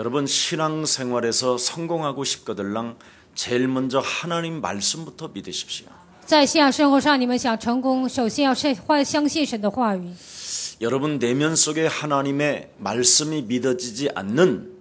여러분 신앙생활에서 성공하고 싶거들랑 제일 먼저 하나님 말씀부터 믿으십시오. 在信仰生活上，你们想成功，首先要相信神的话语。 여러분 내면 속에 하나님의 말씀이 믿어지지 않는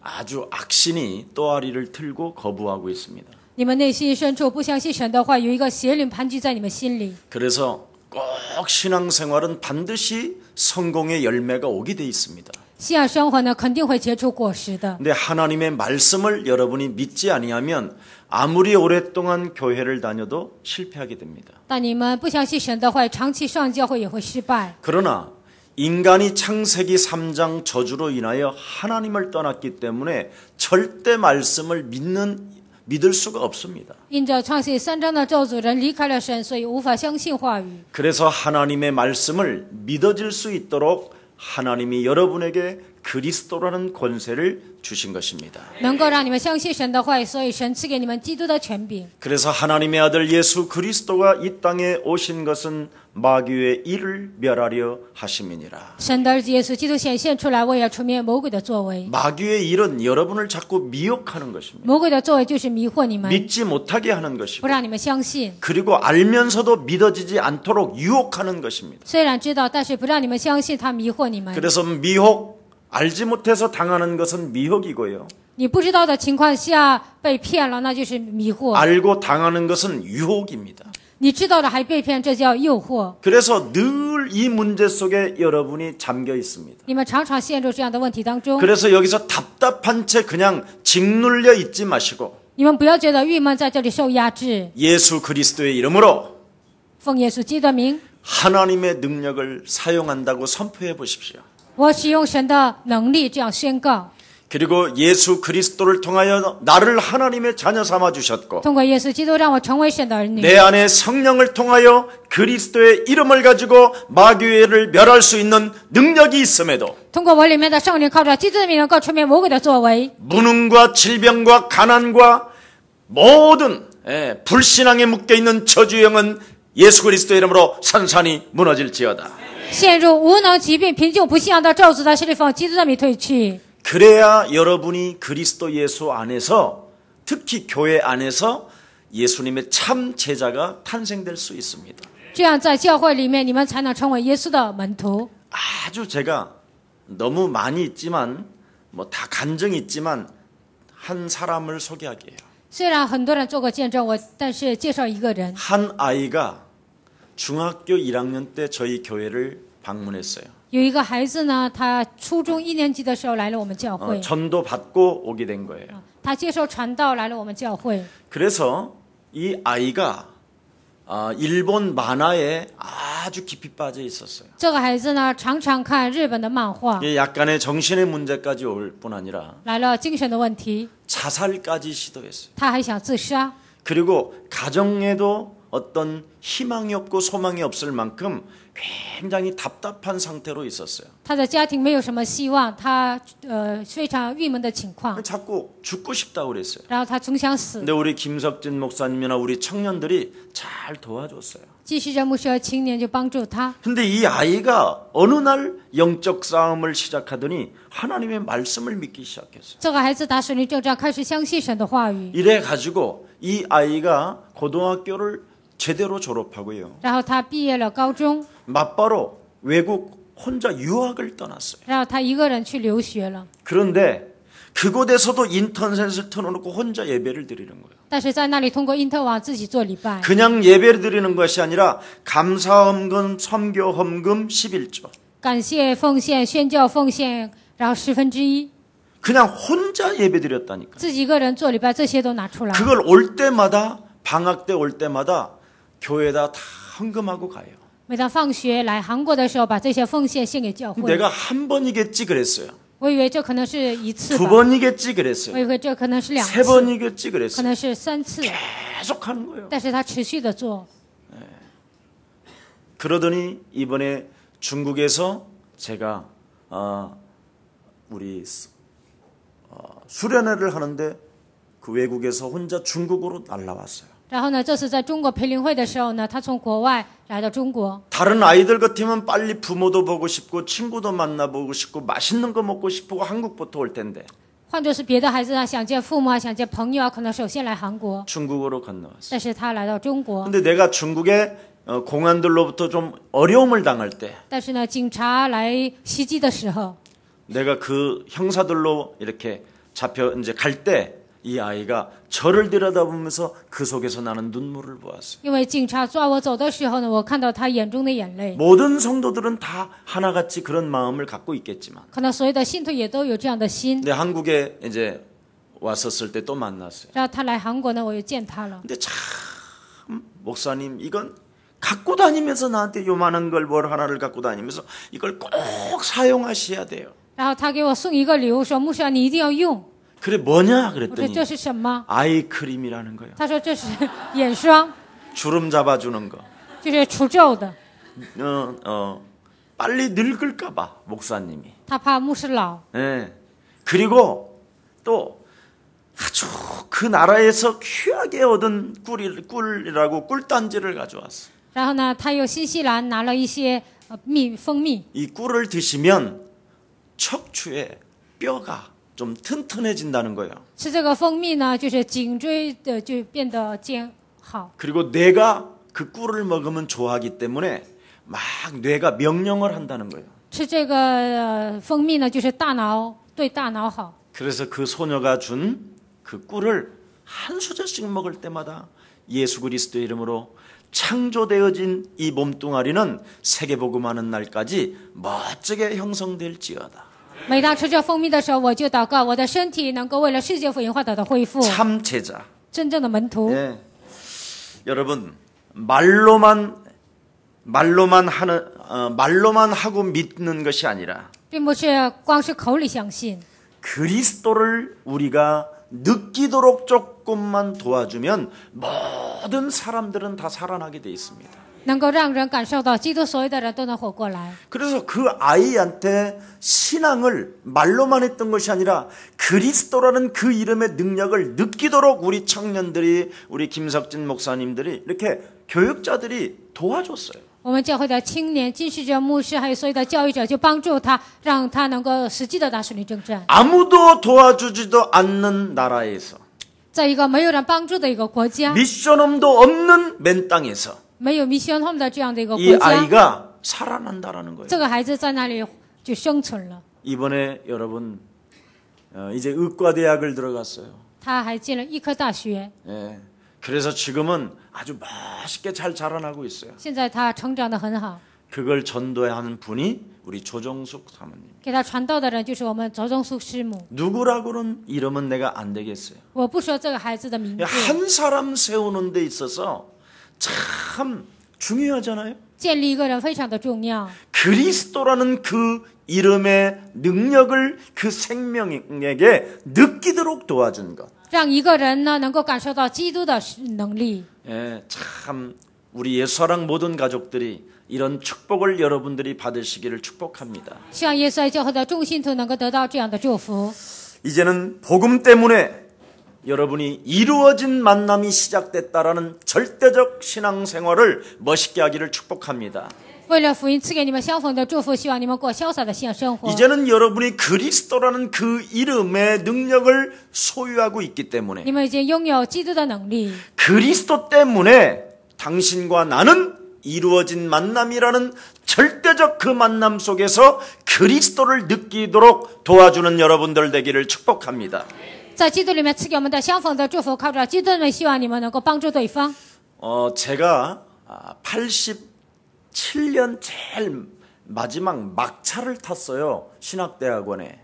아주 악신이 또아리를 틀고 거부하고 있습니다. 你们内心深处不相信神的话，有一个邪灵盘踞在你们心里。 그래서 꼭 신앙생활은 반드시 성공의 열매가 오게 돼 있습니다. 信仰生活呢，肯定会结出果实的。 근데 하나님의 말씀을 여러분이 믿지 아니하면 아무리 오랫동안 교회를 다녀도 실패하게 됩니다. 但你们不相信神的话，长期上教会也会失败。 그러나 인간이 창세기 3장 저주로 인하여 하나님을 떠났기 때문에 절대 말씀을 믿을 수가 없습니다. 因着创世3章的咒诅，人离开了神，所以无法相信话语。 그래서 하나님의 말씀을 믿어질 수 있도록 하나님이 여러분에게 그리스도라는 권세를 주신 것입니다. 能够让你们相信神的话，所以神赐给你们基督的权柄。 그래서 하나님의 아들 예수 그리스도가 이 땅에 오신 것은 마귀의 일을 멸하려 하심이니라. 神的儿子耶稣基督显现出来，为了除灭魔鬼的作为。 마귀의 일은 여러분을 자꾸 미혹하는 것입니다. 魔鬼的作为就是迷惑你们， 믿지 못하게 하는 不 것이고 让你们相信。 그리고 알면서도 믿어지지 않도록 유혹하는 것입니다. 虽然知道，但是不让你们相信，他迷惑你们。 그래서 미혹 알지 못해서 당하는 것은 미혹이고요. 你不知道的情况下被骗了，那就是迷惑； 알고 당하는 것은 유혹입니다. 你知道了还被骗，这叫诱惑。 그래서 늘 이 문제 속에 여러분이 잠겨 있습니다. 你们常常陷入这样的问题当中。 그래서 여기서 답답한 채 그냥 짓눌려 있지 마시고 你们不要觉得郁闷，在这里受压制。 예수 그리스도의 이름으로 奉耶稣基督的名， 하나님의 능력을 사용한다고 선포해 보십시오. 我使用神的能力这样宣告。 그리고 예수 그리스도를 통하여 나를 하나님의 자녀 삼아 주셨고 通过耶稣基督让我成为神的儿女。 내 안에 성령을 통하여 그리스도의 이름을 가지고 마귀를 멸할 수 있는 능력이 있음에도 通过我里面的圣灵，靠着基督的名能够除灭魔鬼的作为。 무능과 질병과 가난과 모든 불신앙에 묶여있는 저주형은 예수 그리스도의 이름으로 산산이 무너질지어다. 陷入无能、疾病、贫穷、不信仰的咒诅，在是奉基督的名退去。 그래야 여러분이 그리스도 예수 안에서 특히 교회 안에서 예수님의 참 제자가 탄생될 수 있습니다. 这样在教会里面，你们才能成为耶稣的门徒。 아주 제가 너무 많이 있지만 뭐 다 간증이 있지만 한 사람을 소개하게요. 虽然很多人做过见证，但是介绍一个人。 한 아이가 중학교 1학년 때 저희 교회를 방문했어요. 有一个孩子呢，他初中1年级的时候来了我们教会， 전도 받고 오게 된 거예요. 他接受传道来了我们教会。 그래서 이 아이가 일본 만화에 아주 깊이 빠져 있었어요. 这个孩子呢，常常看日本的漫画， 약간의 정신의 문제까지 올 뿐 아니라 来了精神的问题， 자살까지 시도했어요. 他还想自杀。 그리고 가정에도 어떤 희망이 없고 소망이 없을 만큼 굉장히 답답한 상태로 있었어요. 他的家庭没有什么希望，他非常郁闷的情况， 자꾸 죽고 싶다고 그랬어요. 然后他总想死。 근데 우리 김석진 목사님이나 우리 청년들이 잘 도와줬어요. 继续人牧师和青年就帮助他。 근데 이 아이가 어느 날 영적 싸움을 시작하더니 하나님의 말씀을 믿기 시작했어요. 这个孩子打属灵征战，开始相信神的话语， 이래 가지고 이 아이가 고등학교를 제대로 졸업하고요. 然后他毕业了高中， 맞바로 외국 혼자 유학을 떠났어요. 然后他一个人去留学了。 그런데 그곳에서도 인터넷을 틀어놓고 혼자 예배를 드리는 거예요. 但是在那里通过因特网自己做礼拜， 그냥 예배를 드리는 것이 아니라 감사헌금, 선교헌금 11조. 感谢奉献、宣教奉献，然后1/10， 그냥 혼자 예배 드렸다니까. 自己一个人做礼拜，这些都拿出来。 그걸 올 때마다 방학 때 올 때마다 교회에다 다 헌금하고 가요. 每当放学来韩国的时候，把这些奉献献给教会。 내가 한 번이겠지 그랬어요. 我以为这可能是一次 두 吧， 번이겠지 我 그랬어요. 以为这可能是2 세 次， 번이겠지 可 그랬어요. 能是3次， 계속 하는 거예요. 但是他持续的做。 그러더니 이번에 중국에서 제가 우리 수련회를 하는데 그 외국에서 혼자 중국으로 날라왔어요. 然后呢，这次在中国培灵会的时候呢，他从国外来到中国。 다른 아이들 같으면 빨리 부모도 보고 싶고 친구도 만나보고 싶고 맛있는 거 먹고 싶고 한국부터 올 텐데 换作是别的孩子啊，想见父母啊，想见朋友啊，可能首先来韩国， 중국으로 건너왔어요. 但是他来到中国。 근데 내가 중국의 공안들로부터 좀 어려움을 당할 때 但是呢，警察来袭击的时候， 내가 그 형사들로 이렇게 잡혀 이제 갈 때 이 아이가 저를 들여다보면서 그 속에서 나는 눈물을 보았어요. 因为警察抓我走的时候呢，我看到他眼中的眼泪。 모든 성도들은 다 하나같이 그런 마음을 갖고 있겠지만 可能所有的信徒也都有这样的心。 근데 한국에 이제 왔었을 때 또 만났어요. 然后他来韩国呢，我又见他了。 근데 참 목사님 이건 갖고 다니면서 나한테 요만한 걸 뭘 하나를 갖고 다니면서 이걸 꼭 사용하셔야 돼요. 然后他给我送一个礼物，说牧师啊，你一定要用。 그래 뭐냐 我说 그랬더니 这是什么？ 아이크림이라는 거예요. 他说这是眼霜， 주름 잡아주는 거. 就是除皱的。 빨리 늙을까봐 목사님이. 他怕牧师老。 예. 그리고 또 아주 그 나라에서 귀하게 얻은 꿀이라고 꿀단지를 가져왔어. 然后呢，他又新西兰拿了一些蜂蜜。 이 꿀을 드시면 척추에 뼈가 좀 튼튼해진다는 거예요. 吃这个蜂蜜呢，就是颈椎的就变得坚好。 그리고 뇌가 그 꿀을 먹으면 좋아하기 때문에 막 뇌가 명령을 한다는 거예요. 吃这个蜂蜜呢，就是大脑对大脑好。 그래서 그 소녀가 준 그 꿀을 한 수저씩 먹을 때마다 예수 그리스도의 이름으로 창조되어진 이 몸뚱아리는 세계복음하는 날까지 멋지게 형성될지어다. 每当吃这蜂蜜的时候，我就祷告，我的身体能够为了世界福音化得到恢复。 참 제자. 真正的门徒， 예. 여러분 말로만 하고 믿는 것이 아니라 并不是光是口里相信， 그리스도를 우리가 느끼도록 조금만 도와주면 모든 사람들은 다 살아나게 돼 있습니다. 能够让人感受到基督，所有的人都能活过来。 그래서 그 아이한테 신앙을 말로만 했던 것이 아니라 그리스도라는 그 이름의 능력을 느끼도록 우리 청년들이, 우리 김석진 목사님들이 이렇게 교육자들이 도와줬어요. 我们教会的青年、金世者、牧师，还有所有的教育者，就帮助他，让他能够实际的打属灵征战。 아무도 도와주지도 않는 나라에서 在一个没有人帮助的一个国家， 미션홈도 없는 맨 땅에서 没有 mission home 的这样的一个 이 国家， 아이가 살아난다라는 거예요. 这个孩子在那里就生存了。 이번에 여러분 이제 의과대학을 들어갔어요. 他还进了医科大学， 예. 그래서 지금은 아주 멋있게 잘 자라나고 있어요. 现在他成长得很好。 그걸 전도하는 분이 우리 조정숙 사모님. 给他传道的人就是我们周宗淑师母。 누구라고는 이러면 내가 안 되겠어요. 我不说这个孩子的名字， 한 사람 세우는 데 있어서 참 중요하잖아요. 建立一个人非常的重要。 그리스도라는 그 이름의 능력을 그 생명에게 느끼도록 도와준 것. 让一个人呢能够感受到基督的能力。 예, 참 우리 예수사랑 모든 가족들이 이런 축복을 여러분들이 받으시기를 축복합니다. 希望耶稣爱教会的众信徒能够得到这样的祝福。 이제는 복음 때문에 여러분이 이루어진 만남이 시작됐다라는 절대적 신앙생활을 멋있게 하기를 축복합니다. 为了福音赐给你们相逢的祝福，希望你们过潇洒的信仰生活。 이제는 여러분이 그리스도라는 그 이름의 능력을 소유하고 있기 때문에 你们已经拥有基督的能力， 그리스도 때문에 당신과 나는 이루어진 만남이라는 절대적 그 만남 속에서 그리스도를 느끼도록 도와주는 여러분들 되기를 축복합니다. 在基督里面赐给我们的相逢的祝福，靠着基督的，希望你们能够帮助对方。 제가 87년 제일 마지막 막차를 탔어요. 신학대학원에.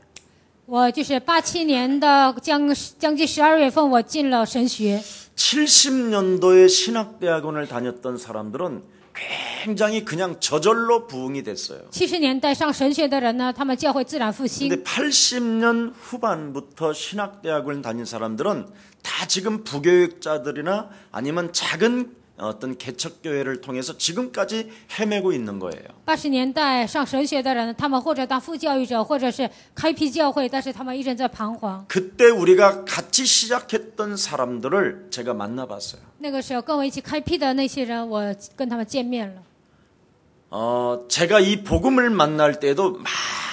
我就是87年的将近12月份，我进了神学。 70년도에 신학대학원을 다녔던 사람들은 굉장히 그냥 저절로 부흥이 됐어요. 70年代上神学的人呢，他们教会自然复兴。 근데 80년 후반부터 신학대학을 다닌 사람들은 다 지금 부교육자들이나 아니면 작은 어떤 개척교회를 통해서 지금까지 헤매고 있는 거예요. 80年代上神学的人，他们或者当副教育者，或者是开辟教会，但是他们一直在彷徨。 그때 우리가 같이 시작했던 사람들을 제가 만나봤어요. 那个时候跟我一起开辟的那些人，我跟他们见面了。 제가 이 복음을 만날 때도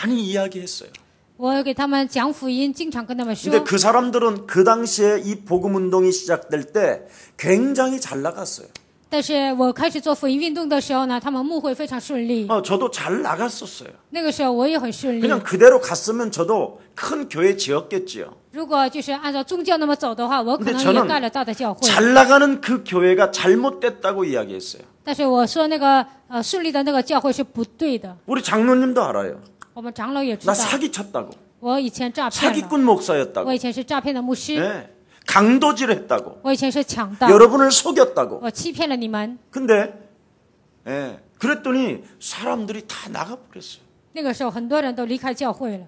많이 이야기했어요. 我给他们讲福音，经常跟他们 근데 说。 그 사람들은 그 당시에 이 복음 운동이 시작될 때 굉장히 잘 나갔어요. 但是我开始做福音运动的时候呢，他们牧会非常顺利。 저도 잘 나갔었어요. 那个时候我也很顺利。 그냥 그대로 갔으면 저도 큰 교회 지었겠지요. 如果就是按照宗教那么走的话，我可 근데 能 저는 也盖了大的教会。 잘 나가는 그 교회가 잘못됐다고 이야기했어요. 但是我说那个顺利的那个教会是不对的。 우리 장로님도 알아요. 我们长老也知 나 道， 사기쳤다고. 我以前诈骗了， 사기꾼 목사였다고. 我以前是诈骗的牧师， 네. 강도질했다고. 我以前是强盗， 여러분을 속였다고. 我欺骗了你们。 근데 그랬더니 사람들이 다 나가버렸어요. 那个时候很多人都离开教会了。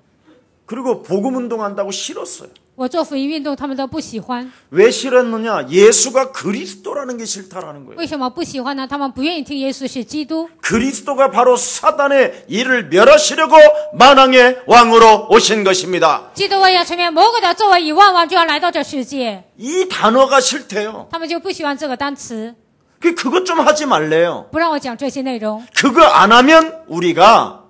그리고 복음 운동한다고 싫었어요. 我做福音运动，他们都不喜欢。 왜 싫었느냐? 예수가 그리스도라는 게 싫다라는 거예요. 为什么不喜欢呢？他们不愿意听耶稣是基督。 그리스도가 바로 사단의 일을 멸하시려고 만왕의 왕으로 오신 것입니다. 基督为要成为魔鬼的作为以万王就要来到这世界， 이 단어가 싫대요. 他们就不喜欢这个单词， 그것 좀 하지 말래요. 不让我讲这些内容。 그거 안 하면 우리가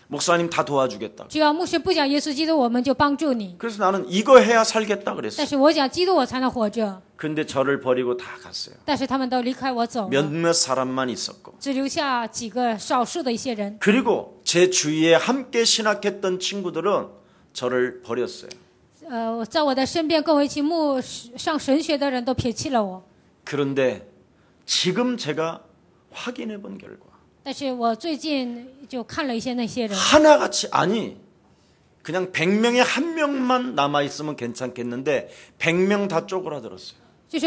목사님 다 도와주겠다. 只要牧师不讲耶稣基督，我们就帮助你。 그래서 나는 이거 해야 살겠다 但 그랬어요. 是我讲基督，我才能活着。 근데 저를 버리고 다 갔어요. 但是他们都离开我走了， 몇몇 사람만 있었고. 只留下几个少数的一些人。 그리고 제 주위에 함께 신학했던 친구들은 저를 버렸어요. 在我的身边跟我一起上神学的人都撇弃了我。 그런데 지금 제가 확인해 본 결과 但是我最近就看了一些那些人， 하나같이 아니 그냥 100명에 한 명만 남아있으면 괜찮겠는데 100명 다 쪼그라들었어요. 就是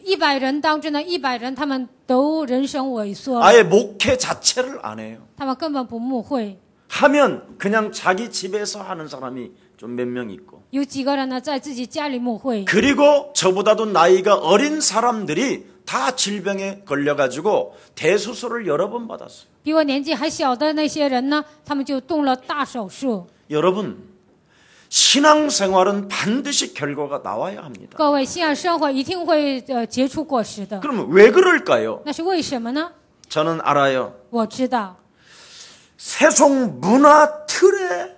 100人当中的100人，他们都人生萎缩了， 아예 목회 자체를 안 해요. 他们根本不牧会。 하면 그냥 자기 집에서 하는 사람이 좀 몇 명 있고 有几个人呢，在自己家里牧会， 그리고 저보다도 나이가 어린 사람들이 다 질병에 걸려가지고 대수술을 여러 번 받았어요. 比我年纪还小的那些人呢，他们就动了大手术。 여러분 신앙생활은 반드시 결과가 나와야 합니다. 各位，信仰生活一定会结出果实的。 그러면 왜 그럴까요? 那是为什么呢？ 저는 알아요. 我知道， 세속 문화 틀에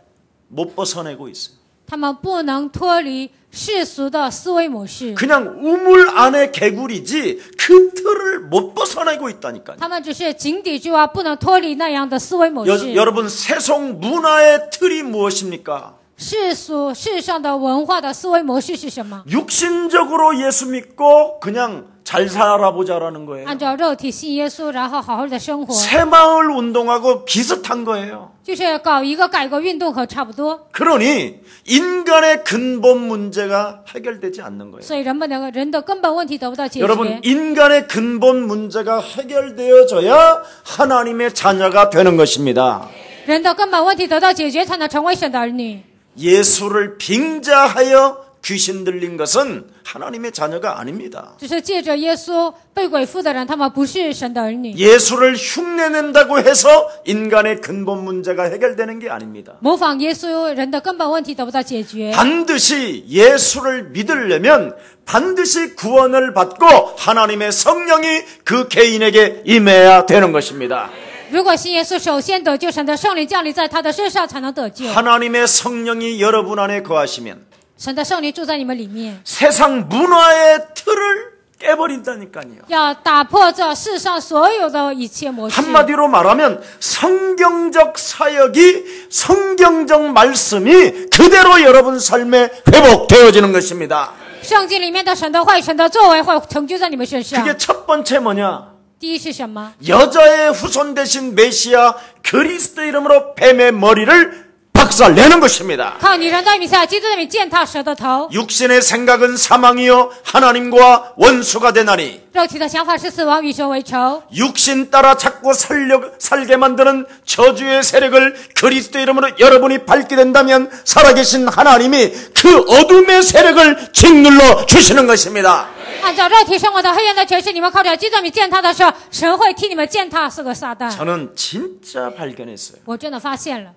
못 벗어내고 있어요. 他们不能脱离世俗的思维模式， 그냥 우물 안에 개구리지 그 틀을 못 벗어내고 있다니까요. 他们只是井底之蛙，不能脱离那样的思维模式。 여러분 세속 문화의 틀이 무엇입니까? 世上的文化的思维模式是什么？ 육신적으로 예수 믿고 그냥 잘 살아보자라는 거예요. 按照肉体信耶稣，然后好好的生活， 새마을 운동하고 비슷한 거예요. 就是搞一个改革运动和差不多。 그러니 인간의 근본 문제가 해결되지 않는 거예요. 所以人的根本问题得不到解决。 여러분 인간의 근본 문제가 해결되어져야 하나님의 자녀가 되는 것입니다. 人的根本问题得到解决，才能成为神的儿女。 예수를 빙자하여 귀신 들린 것은 하나님의 자녀가 아닙니다. 只是借着耶稣被鬼附的人，他们不是神的儿女。 예수를 흉내낸다고 해서 인간의 근본 문제가 해결되는 게 아닙니다. 模仿耶稣，人的根本问题得不到解决。 반드시 예수를 믿으려면 반드시 구원을 받고 하나님의 성령이 그 개인에게 임해야 되는 것입니다. 如果信耶稣，首先得救，神的圣灵降临在他的身上，才能得救。 하나님의 성령이 여러분 안에 거하시면 神的圣灵住在你们里面， 세상 문화의 틀을 깨버린다니까요. 要打破这世上所有的一切模式。 한마디로 말하면 성경적 사역이 성경적 말씀이 그대로 여러분 삶에 회복되어지는 것입니다. 圣经里面的神的话语、神的作为会成就在你们身上。 그게 첫 번째 뭐냐? 第一是什么？ 여자의 후손 되신 메시아 그리스도 이름으로 뱀의 머리를 박살내는 것입니다. 靠女人的弥赛亚基督的名践踏蛇的头。 육신의 생각은 사망이요 하나님과 원수가 되나니 肉体的想法是死亡，与神为仇。 육신 따라 자꾸 살게 만드는 저주의 세력을 그리스도 이름으로 여러분이 밟게 된다면 살아계신 하나님이 그 어둠의 세력을 짓눌러 주시는 것입니다. 按照肉体生活的黑暗的权势，你们靠着基督的名践踏的时候，神会替你们践踏这个撒旦。 저는 진짜 발견했어요. 我真的发现了，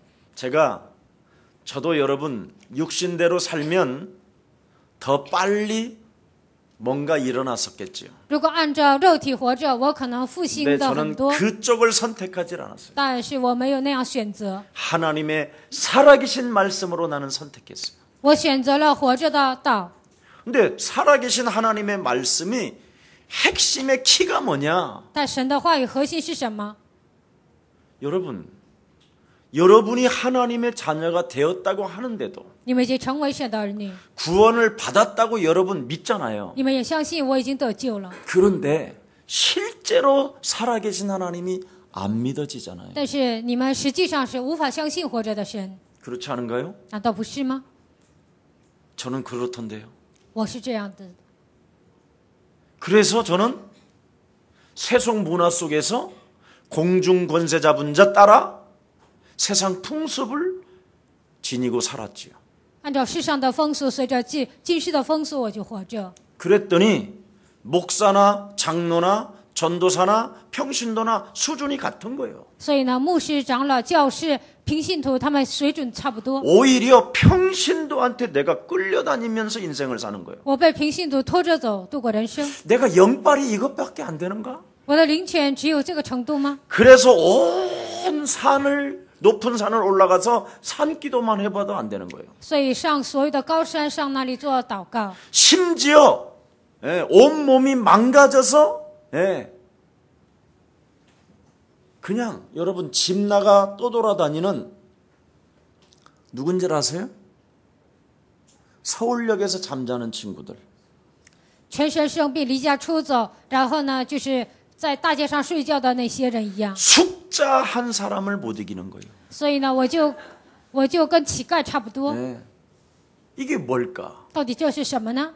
저도 여러분 육신대로 살면 더 빨리 뭔가 일어났었겠지요. 如果按照肉体活着，我可能复兴 근데 的很 저는 多， 그쪽을 선택하지 않았어요. 但是我没有那样选择， 하나님의 살아계신 말씀으로 나는 선택했어요. 我选择了活着的道。 근데 살아계신 하나님의 말씀이 핵심의 키가 뭐냐? 但神的话语核心是什么？ 여러분이 하나님의 자녀가 되었다고 하는데도 你们已经成为神的儿女， 구원을 받았다고 여러분 믿잖아요. 你们也相信我已经得救了。 그런데 실제로 살아계신 하나님이 안 믿어지잖아요. 但是你们实际上是无法相信活着的神， 그렇지 않은가요? 难道不是吗？ 저는 그렇던데요. 我是这样的， 그래서 저는 세속 문화 속에서 공중 권세 잡은 자 따라 세상 풍습을 지니고 살았지요. 按照世上的风俗，随着今世的风俗，我就活着。 그랬더니 목사나 장로나 전도사나 평신도나 수준이 같은 거예요. 所以呢，牧师、长老、教士、平信徒，他们水准差不多。 오히려 평신도한테 내가 끌려다니면서 인생을 사는 거예요. 我被平信徒拖着走，度过人生。 내가 영빨이 이것밖에 안 되는가? 我的灵权只有这个程度吗？ 그래서 온 산을 높은 산을 올라가서 산기도만 해봐도 안 되는 거예요. 所以上所有的高山上那里做祷告， 심지어 온몸이 망가져서 그냥 여러분 집 나가 떠돌아다니는 누군지 아세요? 서울역에서 잠자는 친구들. 全身生病离家出走，然后呢，就是在大街上睡觉的那些人一样。 숙자 한 사람을 못 이기는 거예요. 所以呢，我就跟乞丐差不多。 이게 뭘까? 到底这是什么呢？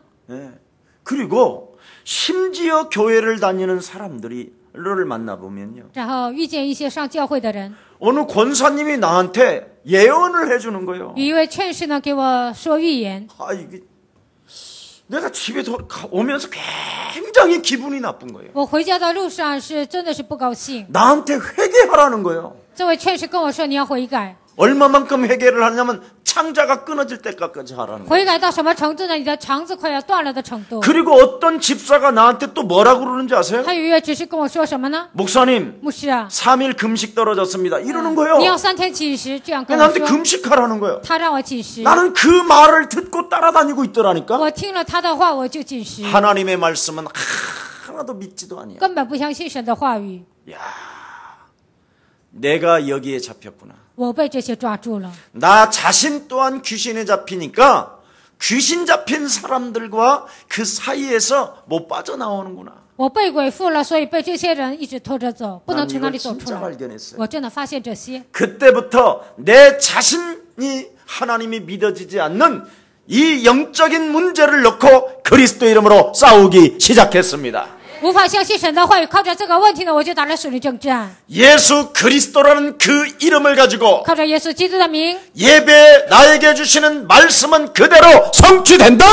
그리고 심지어 교회를 다니는 사람들을 만나보면요. 然后遇见一些上教会的人， 어느 권사님이 나한테 예언을 해주는 거예요. 有一位劝士呢给我说预言， 이게 내가 집에 오면서 굉장히 기분이 나쁜 거예요. 我回家的路上是真的是不高兴。 나한테 회개하라는 거예요. 这位劝士跟我说你要悔改， 얼마만큼 회개를 하냐면 창자가 끊어질 때까지 하라는 거예요. 悔改到什么程度呢？你的肠子快要断了的程度。 그리고 어떤 집사가 나한테 또 뭐라고 그러는지 아세요? 他有一位执事跟我说什么呢？ 목사님 牧师啊， 3일 금식 떨어졌습니다. 이러는 거예요. 你要3天禁食，这样跟我 나한테 说。 금식하라는 거예요. 他让我禁食， 나는 그 말을 듣고 따라다니고 있더라니까. 我听了他的话，我就禁食， 하나님의 말씀은 하나도 믿지도 아니야. 根本不相信神的话语。 내가 여기에 잡혔구나. 我被这些抓住了， 나 자신 또한 귀신에 잡히니까 귀신 잡힌 사람들과 그 사이에서 못 빠져나오는구나. 我被鬼附了，所以被这些人一直拖着走，不能 난 从那 이걸 里走出 진짜 来。 발견했어요. 我真的发现这些， 그때부터 내 자신이 하나님이 믿어지지 않는 이 영적인 문제를 놓고 그리스도 이름으로 싸우기 시작했습니다. 无法相信神的话语，靠着这个问题呢，我就打了属灵征战， 예수 그리스도라는 그 이름을 가지고 靠着耶稣基督的名， 예배 나에게 주시는 말씀은 그대로 성취된다.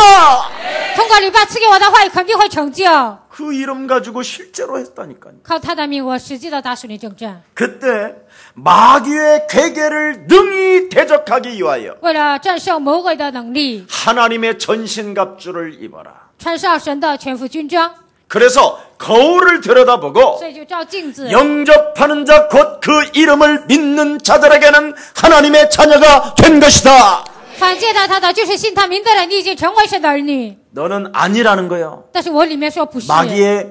通过礼拜赐给我的话语肯定会成就。 그 이름 가지고 실제로 했다니까요. 靠他的名，我实际的打属灵征战。 그때 마귀의 괴계를 능히 대적하기 위하여 为了战胜魔鬼的能力， 하나님의 전신갑주를 입어라. 穿上神的全副军装， 그래서 거울을 들여다보고 所以就照镜子。 영접하는 자 곧 그 이름을 믿는 자들에게는 하나님의 자녀가 된 것이다. 反见到他的就是信他名的人，你已经成为神的儿女。 너는 아니라는 거예요. 但是我里面说不是， 마귀의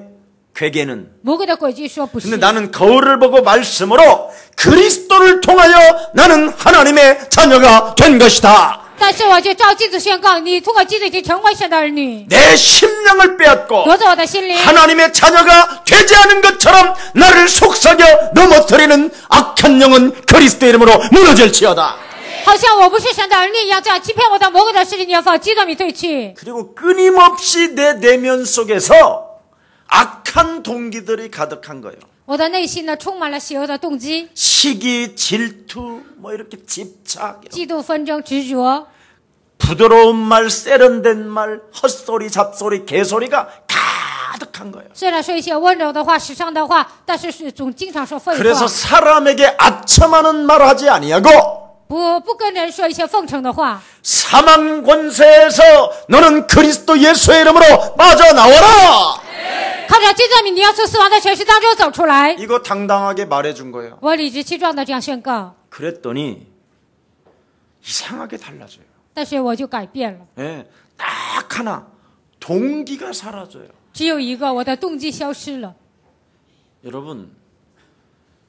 괴계는. 魔鬼的诡计说不是 근데 。 나는 거울을 보고 말씀으로 그리스도를 통하여 나는 하나님의 자녀가 된 것이다. 但是我就照镜子宣告，你通过基督已经成为神的儿女， 내 심령을 빼앗고 夺走我的心灵， 하나님의 자녀가 되지 않은 것처럼 나를 속삭여 넘어뜨리는 악한 영은 그리스도 이름으로 무너질지어다. 好像我不是神的儿女一样，这样欺骗我的魔鬼的势力，你要放基督名退去。 그리고 끊임없이 내 내면 속에서 악한 동기들이 가득한 거예요. 我的内心呢充满了邪恶的动机， 시기, 질투, 뭐 이렇게 집착, 嫉妒、纷争、执着， 부드러운 말, 세련된 말, 헛소리, 잡소리, 개소리가 가득한 거예요. 虽然说一些温柔的话、时尚的话，但是总经常说废 그래서 话。 사람에게 아첨하는 말 하지 아니하고 不跟人说一些奉承的话。 사망 권세에서 너는 그리스도 예수의 이름으로 빠져나와라. 靠着基督的名，你要从死亡的权势当中走出来。 이거 당당하게 말해준 거예요. 我理直气壮的这样宣告， 그랬더니 이상하게 달라져요. 但是我就改变了， 예, 딱 하나 동기가 사라져요. 只有一个，我的动机消失了。 여러분,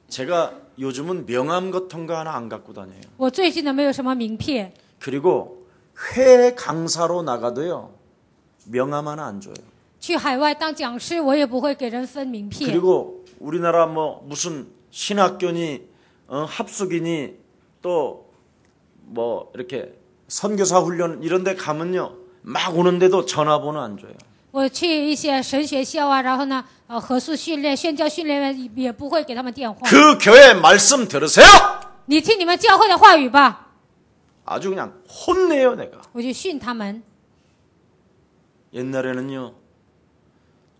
제가 요즘은 명함 같은 거 하나 안 갖고 다녀요. 我最近呢没有什么名片， 그리고 회 강사로 나가도요, 명함 하나 안 줘요. 去海外当讲师，我也不会给人分名片。 그리고 우리나라 뭐 무슨 신학교니 합숙이니 또 뭐 이렇게 선교사 훈련 이런 데 가면요, 막 오는데도 전화번호 안 줘요. 我去一些神学校啊，然后呢，合宿训练、宣教训练也不会给他们电话。 그 교회 말씀 들으세요. 你听你们教会的话语吧， 아주 그냥 혼내요 내가. 我就训他们。 옛날에는요,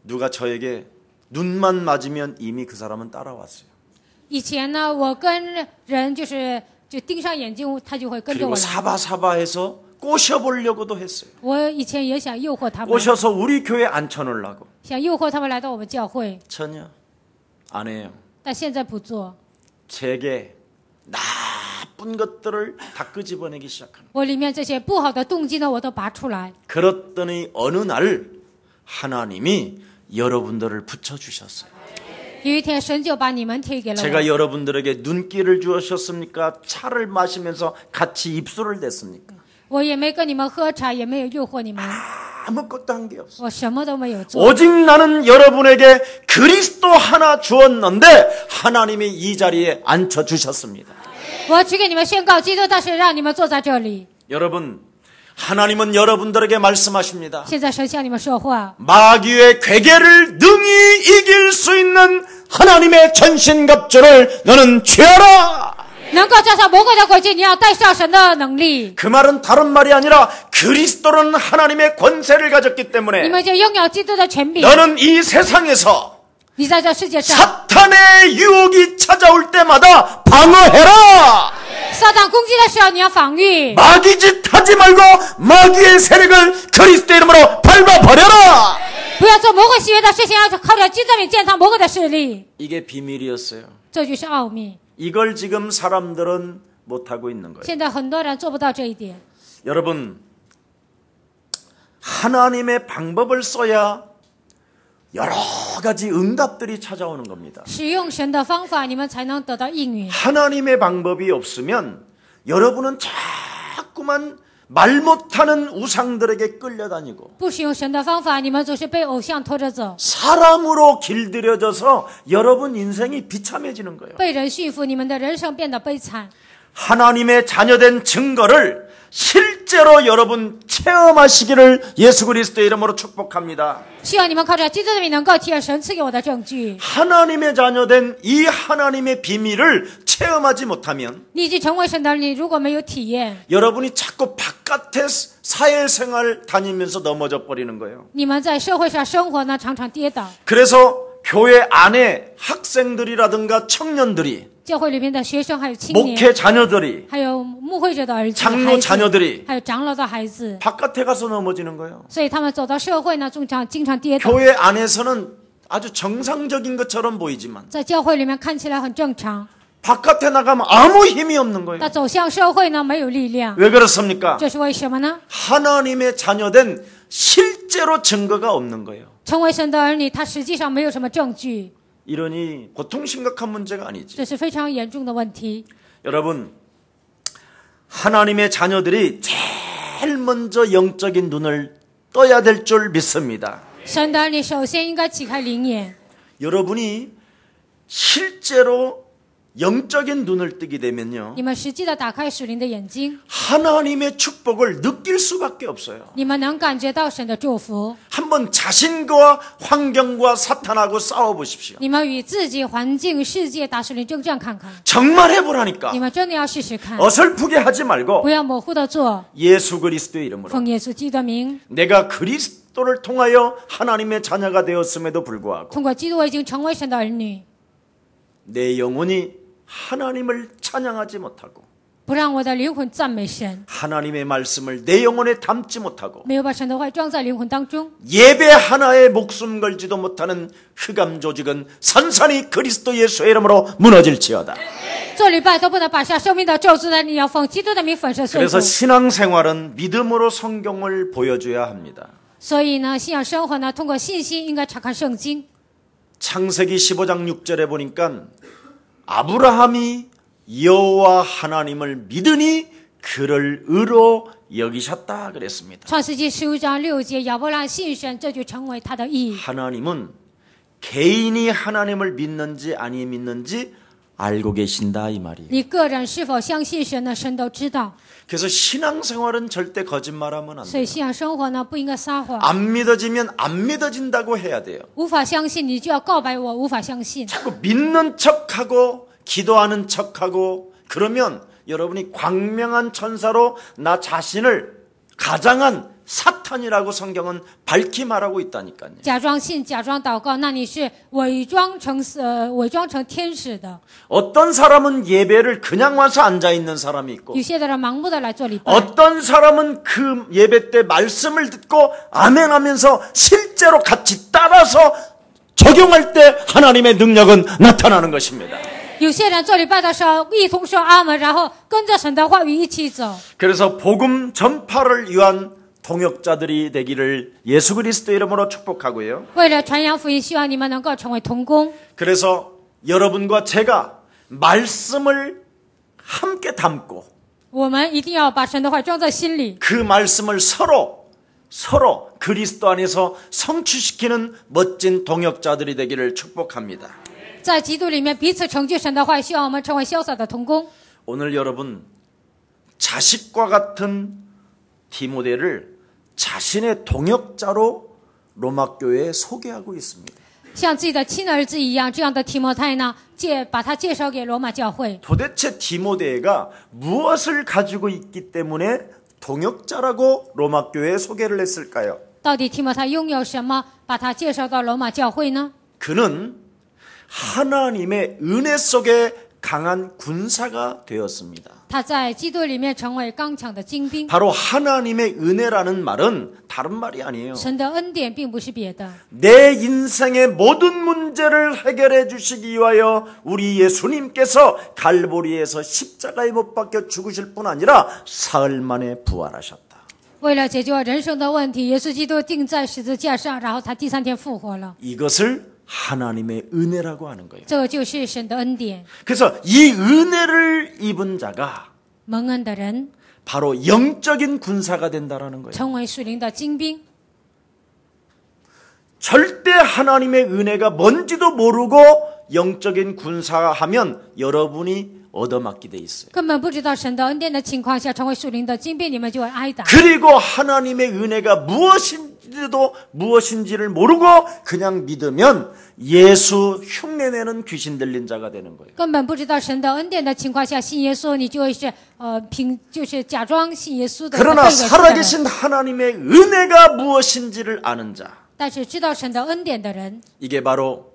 누가 저에게 눈만 맞으면 이미 그 사람은 따라왔어요. 以前呢，我跟人就盯上眼睛，他就会跟着 그리고 我来。 사바사바해서 꼬셔보려고도 했어요. 我以前也想诱惑他们， 꼬셔서 우리 교회에 앉혀놓으려고. 想诱惑他们来到我们教会， 전혀 안 해요. 但现在不做。 제게 나쁜 것들을 다 끄집어내기 시작하는. 我里面这些不好的动机呢，我都拔出来。 그랬더니 어느 날 하나님이 여러분들을 붙여주셨어요. 有一天，神就把你们贴给了 제가 我。 여러분들에게 눈길을 주셨습니까? 차를 마시면서 같이 입술을 댔습니까? 我也没跟你们喝茶，也没有诱惑你们， 아무것도 한 게 없어요. 我什么都没有做。 오직 나는 여러분에게 그리스도 하나 주었는데 하나님이 이 자리에 앉혀주셨습니다. 我只给你们宣告基督，但是让你们坐在这里。 여러분, 하나님은 여러분들에게 말씀하십니다. 现在神向你们说话， 마귀의 괴계를 능히 이길 수 있는 하나님의 전신갑주를 너는 취하라. 能够战胜魔鬼的诡计，你要带上神的能力。 그 말은 다른 말이 아니라 그리스도는 하나님의 권세를 가졌기 你 때문에 们就拥有基督的权柄。 너는 이 세상에서 你在这世界上， 사탄의 유혹이 찾아올 때마다 방어해라. 撒旦攻击的时候，你要防御， 마귀짓 하지 말고 마귀의 세력을 그리스도 이름으로 밟아버려라. 不要做魔鬼喜悦的事情，要靠着基督名践踏魔鬼的势力。 이게 비밀이었어요. 这就是奥秘。 이걸 지금 사람들은 못하고 있는 거예요. 现在很多人做不到这一点。 여러분, 하나님의 방법을 써야 여러 가지 응답들이 찾아오는 겁니다. 使用神的方法，你们才能得到应允。 하나님의 방법이 없으면 여러분은 자꾸만 말 못하는 우상들에게 끌려다니고 不使用神的方法，你们总是被偶像拖着走， 사람으로 길들여져서 여러분 인생이 비참해지는 거예요. 被人驯服，你们的人生变得悲惨。 하나님의 자녀된 증거를 실제로 여러분 체험하시기를 예수 그리스도의 이름으로 축복합니다. 希望你们靠着基督的名能够体验神赐给我的证据。 하나님의 자녀된 이 하나님의 비밀을 체험하지 못하면 你已经成为神的儿女，如果没有体验， 여러분이 자꾸 바깥에 사회생활 다니면서 넘어져 버리는 거예요. 你们在社会上生活呢，常常跌倒。 그래서 교회 안에 학생들이라든가 청년들이 教会里面的学生，还有青年， 목회 자녀들이 还有牧会者的儿子、 장로 孩子， 자녀들이 还有长老的孩子， 바깥에 가서 넘어지는 거예요. 所以他们走到社会呢，经常跌倒。 교회 안에서는 아주 정상적인 것처럼 보이지만 在教会里面看起来很正常， 바깥에 나가면 아무 힘이 없는 거예요. 但走向社会呢，没有力量。 왜 그렇습니까? 这是为什么呢？ 하나님의 자녀된 실제로 증거가 없는 거예요. 成为神的儿女，他实际上没有什么证据， 이러니 보통 심각한 문제가 아니지. 这是非常严重的问题。 여러분, 하나님의 자녀들이 제일 먼저 영적인 눈을 떠야 될 줄 믿습니다. 神的儿女首先应该启开灵眼。 여러분이 실제로 영적인 눈을 뜨게 되면요, 你们实际的打开属灵的眼睛， 하나님의 축복을 느낄 수밖에 없어요. 你们能感觉到神的祝福。 한번 자신과 환경과 사탄하고 싸워보십시오. 你们与自己、环境、世界打属灵征战看看， 정말 해보라니까. 你们真的要试试看， 어설프게 하지 말고 不要模糊的做。 예수 그리스도의 이름으로 奉耶稣基督的名， 내가 그리스도를 통하여 하나님의 자녀가 되었음에도 불구하고 通过基督，我已经成为神的儿女， 내 영혼이 하나님을 찬양하지 못하고 不让我的灵魂赞美神， 하나님의 말씀을 내 영혼에 담지 못하고 没有把神的话装在灵魂当中， 예배 하나에 목숨 걸지도 못하는 흑암 조직은 산산이 그리스도 예수의 이름으로 무너질지어다. 做礼拜都不能把下生命的咒诅的，你要奉基督的名粉饰碎 그래서 骨。 신앙생활은 믿음으로 성경을 보여줘야 합니다. 所以呢，信仰生活呢，通过信心应该查看圣经。 창세기 15장 6절에 보니까 아브라함이 여호와 하나님을 믿으니 그를 의로 여기셨다 그랬습니다. 创世纪15章6节，亚伯拉信神，这就成为他的义。 하나님은 개인이 하나님을 믿는지 아니 믿는지 알고 계신다 이 말이에요. 你个人是否相信神呢？神都知道。 그래서 신앙생활은 절대 거짓말하면 안 所以 돼요. 信仰生活呢，不应该撒谎。 안 믿어지면 안 믿어진다고 해야 돼요. 无法相信，你就要告白我无法相信。 자꾸 믿는 척하고 기도하는 척하고 그러면 여러분이 광명한 천사로 나 자신을 가장한 사탄이라고 성경은 밝히 말하고 있다니까요. 假装信，假装祷告，那你是伪装成天使的。 어떤 사람은 예배를 그냥 와서 앉아 있는 사람이 있고 有些的人盲目的来做礼拜， 어떤 사람은 그 예배 때 말씀을 듣고 아멘하면서 실제로 같이 따라서 적용할 때 하나님의 능력은 나타나는 것입니다. 有些人做礼拜的时候一同说阿门，然后跟着神的话语一起走。 그래서 복음 전파를 위한 동역자들이 되기를 예수 그리스도 이름으로 축복하고요. 为了传扬福音，希望你们能够成为同工。 그래서 여러분과 제가 말씀을 함께 담고 我们一定要把神的话装在心里， 그 말씀을 서로 그리스도 안에서 성취시키는 멋진 동역자들이 되기를 축복합니다. 在基督里面彼此成就神的话，希望我们成为潇洒的同工。 오늘 여러분 자식과 같은 디모데를 자신의 동역자로 로마교회에 소개하고 있습니다. 像自己的亲儿子一样，这样的提摩太呢，把他介绍给罗马教会。 도대체 디모데가 무엇을 가지고 있기 때문에 동역자라고 로마교회에 소개를 했을까요? 到底提摩太拥有什么，把他介绍到罗马教会呢？ 그는 하나님의 은혜 속에 강한 군사가 되었습니다. 他在基督里面成为刚强的精兵。 바로 하나님의 은혜라는 말은 다른 말이 아니에요. 神的恩典并不是别的， 내 인생의 모든 문제를 해결해 주시기 위하여 우리 예수님께서 갈보리에서 십자가에 못 박혀 죽으실 뿐 아니라 사흘 만에 부활하셨다. 为了解决我人生的问题，耶稣基督钉在十字架上，然后他第3天复活了。 이것을 하나님의 은혜라고 하는 거예요. 这就是神的恩典。 그래서 이 은혜를 입은 자가 蒙恩的人 바로 영적인 군사가 된다라는 거예요. 成为属灵的精兵， 절대 하나님의 은혜가 뭔지도 모르고 영적인 군사하면 여러분이 얻어맞게 돼 있어요. 根本不知道神的恩典的情况下，成为属灵的精兵，你们就会挨打。 그리고 하나님의 은혜가 무엇인지를 모르고 그냥 믿으면 예수 흉내내는 귀신 들린 자가 되는 거예요. 根本不知道神的恩典的情况下信耶稣，你就会是就是假装信耶稣的。 그러나 살아계신 하나님의 은혜가 무엇인지를 아는 자, 但是知道神的恩典的人， 이게 바로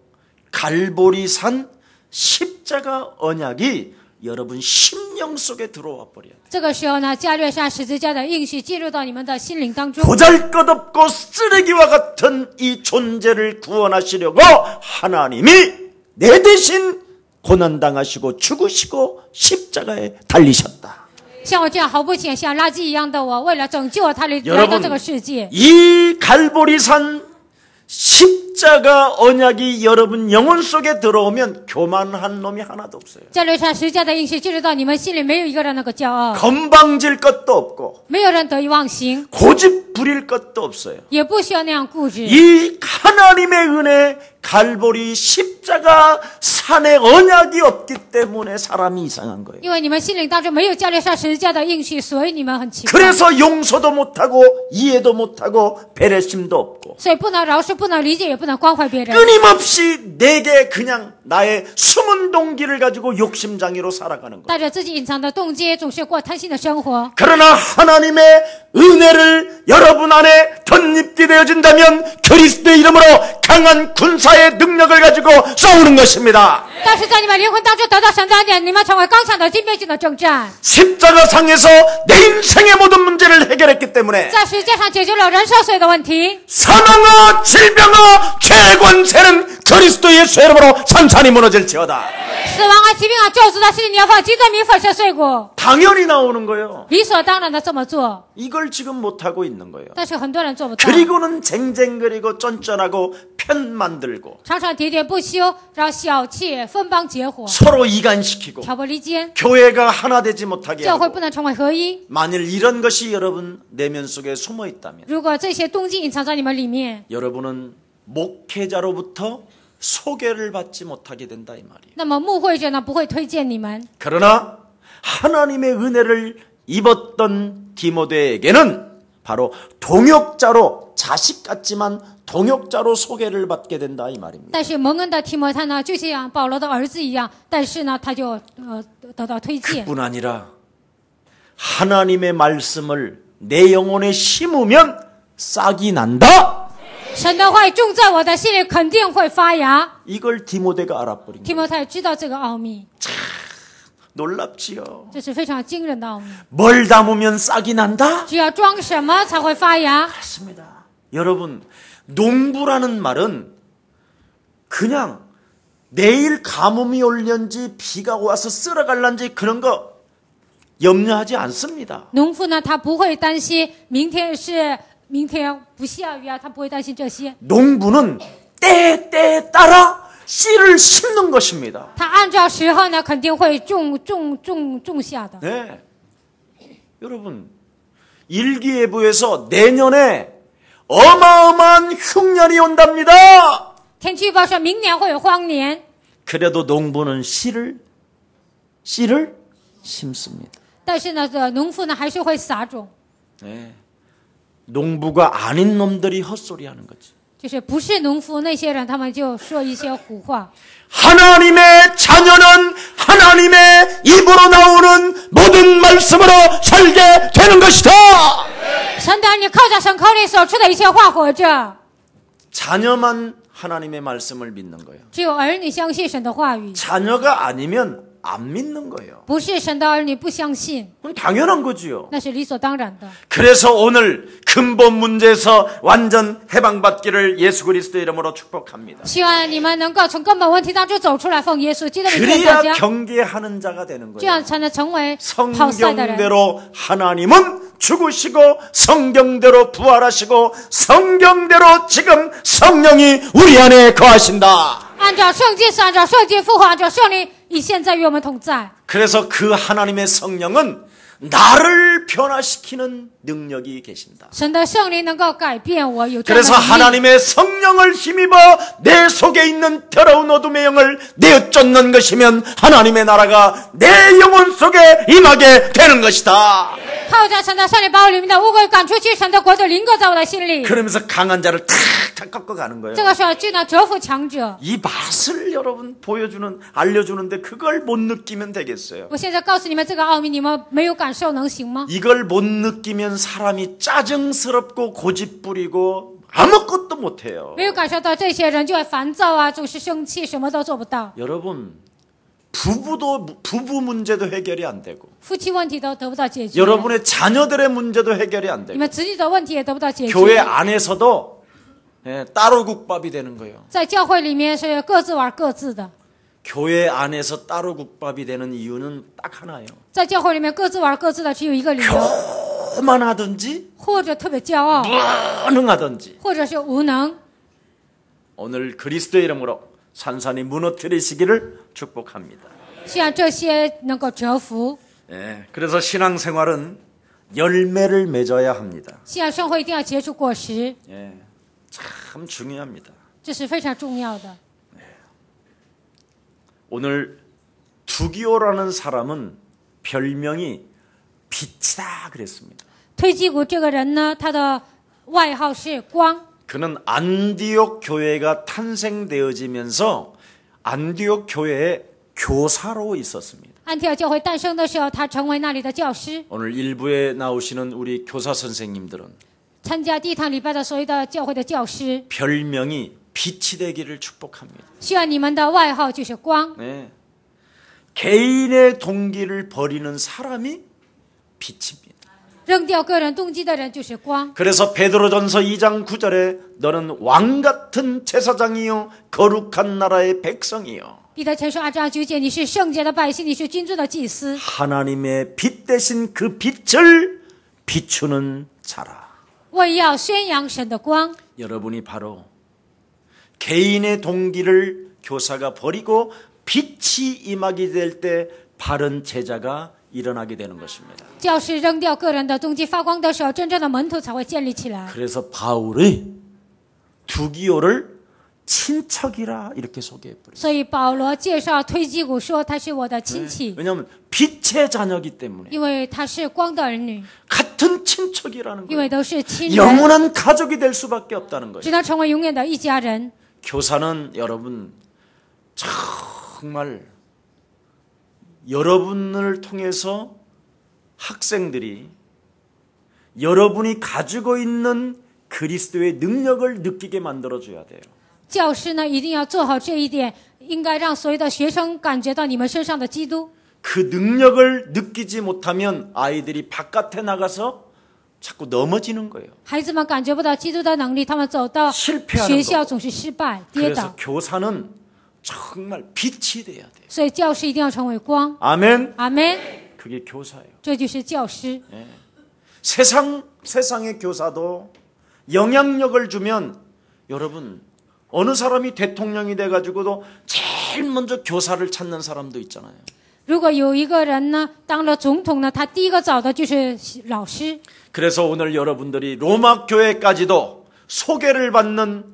갈보리산 십자가 언약이 여러분 심령 속에 들어와 버려요. 这个时候呢，加略山十字架的应许进入到你们的心灵当中。 보잘것없고 쓰레기와 같은 이 존재를 구원하시려고 하나님이 내 대신 고난당하시고 죽으시고 십자가에 달리셨다. 像我这样毫不显像垃圾一样的我，为了拯救我，他来到这个世界。 이 갈보리산 십자가 언약이 여러분 영혼 속에 들어오면 교만한 놈이 하나도 없어요. 加略山十字架的应许进入到你们心里，没有一个人能够骄傲， 건방질 것도 없고 没有人得意忘形， 고집 부릴 것도 없어요. 也不需要那样固执。 이 하나님의 은혜 갈보리 십자가 산의 언약이 없기 때문에 사람이 이상한 거예요. 因为你们心灵当中没有加略山十字架的应许，所以你们很奇怪， 그래서 용서도 못하고 이해도 못하고 배려심도 없고 所以不能饶恕，不能理解，也不能关怀别人， 끊임없이 내게 그냥 나의 숨은 동기를 가지고 욕심장애로 살아가는 거예요. 带着自己隐藏的动机，总是过贪心的生活。 그러나 하나님의 은혜를 여러분 안에 덧입게 되어진다면 그리스도의 이름으로 강한 군사의 능력을 가지고 싸우는 것입니다. 但是在你们灵魂当中得到神的恩典，你们成为刚强的、精兵性的征战。 십자가상에서 내 인생의 모든 문제를 해결했기 때문에 在世界上解决了人生所有的问题， 사망과 질병과 죄의 권세는 그리스도 예수의 이름으로 산산이 무너질지어다. 死亡啊、疾病啊、咒诅的是你要放基督名粉身碎骨， 당연히 나오는 거예요. 理所当然的这么做。 이걸 지금 못하고 있는 거예요. 但是很多人做不到， 그리고는 쟁쟁거리고 쫀쫀하고 편 만들고 常常喋喋不休，然后小气、分邦结伙、 서로 이간시키고 挑拨离间， 교회가 하나 되지 못하게 教会 하고 不能成为合一。 만일 이런 것이 여러분 내면 속에 숨어 있다면 如果这些动机隐藏在你们里面， 여러분은 목회자로부터 소개를 받지 못하게 된다 이 말이에요. 那么牧会者呢不会推荐你们。 그러나 하나님의 은혜를 입었던 디모데에게는 바로 동역자로 자식 같지만 동역자로 소개를 받게 된다 이 말입니다. 但是蒙恩的提摩太呢，就像保罗的儿子一样，但是呢，他就得到推荐。 뿐 아니라 하나님의 말씀을 내 영혼에 심으면 싹이 난다. 神的话语种在我的心里，肯定会发芽。 이걸 디모데가 알아버린 提 거예요. 摩太知道这个奥秘， 놀랍지요. 这是非常惊人的奥秘。 뭘 담으면 싹이 난다? 只要装什么才会发芽？ 맞습니다. 여러분, 농부라는 말은 그냥 내일 가뭄이 올련지 비가 와서 쓸어갈란지 그런 거 염려하지 않습니다. 农夫呢，他不会担心明天不下雨啊，他不会担心这些。 농부는 때에 따라 씨를 심는 것입니다. 他按照时候呢，肯定会种下的。 네. 여러분, 일기예보에서 내년에 어마어마한 흉년이 온답니다. 天气预报说明年会有荒年， 그래도 농부는 씨를 심습니다. 但是呢，这农夫呢还是会撒种， 네. 농부가 아닌 놈들이 헛소리하는 거지. 就是不是农夫那些人，他们就说一些胡话。 하나님의 자녀는 하나님의 입으로 나오는 모든 말씀으로 살게 되는 것이다. 神的儿女靠着神口里所出的一切话活着， 자녀만 하나님의 말씀을 믿는 거예요. 只有儿女相信神的话语， 자녀가 아니면 안 믿는 거예요. 不是神的儿女不相信， 그건 당연한 거지요. 那是理所当然的。 그래서 오늘 근본 문제에서 완전 해방받기를 예수 그리스도의 이름으로 축복합니다. 希望你们能够从根本问题当中走出来，奉耶稣基督的名劝大 그래야 家， 경계하는 자가 되는 这样 거예요. 才能成为好赛的人。 성경대로 하나님은 죽으시고 성경대로 부활하시고 성경대로 지금 성령이 우리 안에 거하신다. 按照圣经是按照圣经复活，按照圣灵以现在与我们同在。 그래서 그 하나님의 성령은 나를 변화시키는 능력이 계신다. 神的圣灵能够改变我，有这样的 그래서 能力。 하나님의 성령을 힘입어 내 속에 있는 더러운 어둠의 영을 내어 쫓는 것이면 하나님의 나라가 내 영혼 속에 임하게 되는 것이다. 靠着神的圣灵把我里面的污鬼赶出去，神的国就临过在我的心里。 그러면서 강한 자를 탁탁 꺾어가는 거예요. 这个时候就能折服强者。 이 맛을 여러분 알려주는데 그걸 못 느끼면 되겠어요. 我现在告诉你们这个奥秘，你们没有感受能行吗？ 이걸 못 느끼면 사람이 짜증스럽고 고집부리고 아무것도 못해요. 没有感受到这些人就会烦躁啊，总是生气，什么都做不到。 여러분 부부 문제도 해결이 안 되고 夫妻问题都得不到解决， 여러분의 자녀들의 문제도 해결이 안 你 되고 们子女的问题也得不到解 교회 决。 안에서도 따로 국밥이 되는 거예요. 在教会里面是各自玩各自的， 교회 안에서 따로 국밥이 되는 이유는 딱 하나예요. 在教会里面各自玩各自的只有一个理由， 교만하든지 或者特别骄傲， 무능하든지 或者是无能。 오늘 그리스도의 이름으로 산산이 무너뜨리시기를 축복합니다. 希望这些能够折服。 그래서 신앙생활은 열매를 맺어야 합니다. 信仰生活一定要结出果实， 참 중요합니다. 这是非常重要的。 오늘 두기오라는 사람은 별명이 빛이다 그랬습니다. 推基古这个人呢，他的外号是光。 그는 안디옥 교회가 탄생되어지면서 안디옥 교회의 교사로 있었습니다. 安提奥教会诞生的时候，他成为那里的教师。 오늘 일부에 나오시는 우리 교사 선생님들은 参加第一堂礼拜的所有的教会的教师， 별명이 빛이 되기를 축복합니다. 希望你们的外号就是光。 네. 개인의 동기를 버리는 사람이 빛입니다. 扔掉个人动机的人就是光。 그래서 베드로전서 2장 9절에 너는 왕같은 제사장이요 거룩한 나라의 백성이요 彼得前书2章9节，你是圣洁的百姓，你是君尊的祭司， 하나님의 빛 대신 그 빛을 비추는 자라. 为要宣扬神的光。 여러분이 바로 개인의 동기를 교사가 버리고 빛이 임하게 될 때 바른 제자가 일어나게 되는 것입니다. 教师扔掉个人的动机发光的时候，真正的门徒才会建立起来。 그래서 바울이 두기오를 친척이라 이렇게 소개해버렸어요. 所以保罗介绍推基古说他是我的亲戚， 왜냐하면 빛의 자녀이기 때문에 因为他是光的儿女， 같은 친척이라는 因为 거예요. 都是亲人， 영원한 가족이 될 수밖에 없다는 只 거예요. 能成为永远的一家人。 교사는 여러분 정말 여러분을 통해서 학생들이 여러분이 가지고 있는 그리스도의 능력을 느끼게 만들어줘야 돼요. 教师呢，一定要做好这一点，应该让所有的学生感觉到你们身上的基督。 그 능력을 느끼지 못하면 아이들이 바깥에 나가서 자꾸 넘어지는 거예요. 孩子们感觉不到基督的能力，他们走到 실패하는 学校 거. 总是失败、跌 그래서 倒。 교사는 정말 빛이 돼야 돼요. 所以教师一定要成为光。 아멘. 阿门。 그게 교사예요. 这就是教师。 세상의 교사도 영향력을 주면 여러분 어느 사람이 대통령이 돼가지고도 제일 먼저 교사를 찾는 사람도 있잖아요. 如果有一个人呢当了总统呢，他第一个找的就是老师。 그래서 오늘 여러분들이 로마 교회까지도 소개를 받는